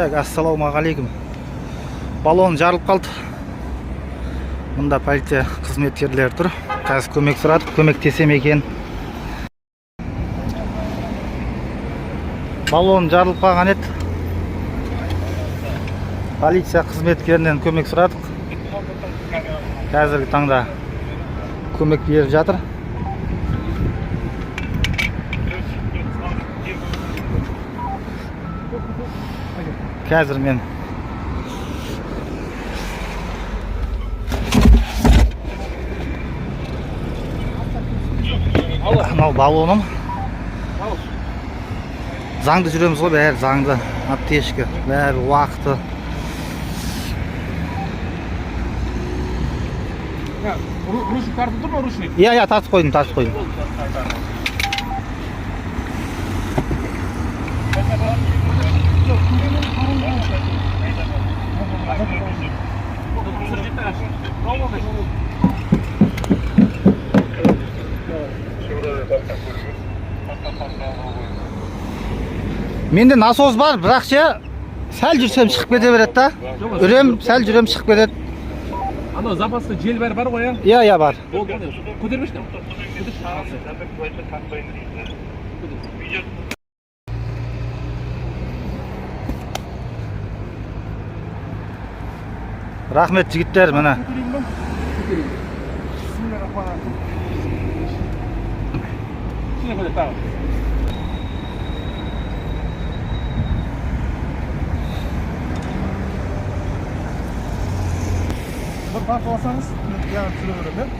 Так, ассалаумағалейкум. Баллон жарылып қалды. Мұнда полиция қызметкерлері тұр. Қазір көмек сұрады, көмектесем екен. Баллон жарылып қалған еді. Полиция қызметкерінен көмек сұрадық. Қазіргі таңда көмек беріп жатыр. Қазір мен мынау баллоным. Заңды жүреміз ғой, бәрі заңды. Аптешкі, бәрі уақыты. Ручник тартып тұр ма, ручник? Иә, тартып қойдым. Менде насос бар, бірақ сәл жүрсем шығып кете береді да. Үрем, сәл жүрем шығып кетеді. Анау запасты жел бар ғой, Иә, бар. Көтермешті. Рахмет жігіттер, міне. Bir parça alsanız, yarım kilo verir.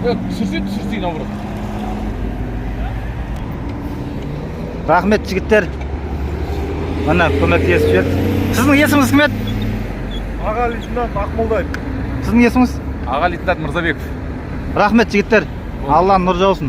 Yok, sürtüyün avrup. Рахмет жігіттер. Міне көмектесіп жүр. Сіздің есіміңіз кім еді? Аға лейтенант Ақмолдаев. Сіздің есіміңіз? Аға лейтенант Мырзабеков. Рахмет жігіттер. Алла нұр жаусын.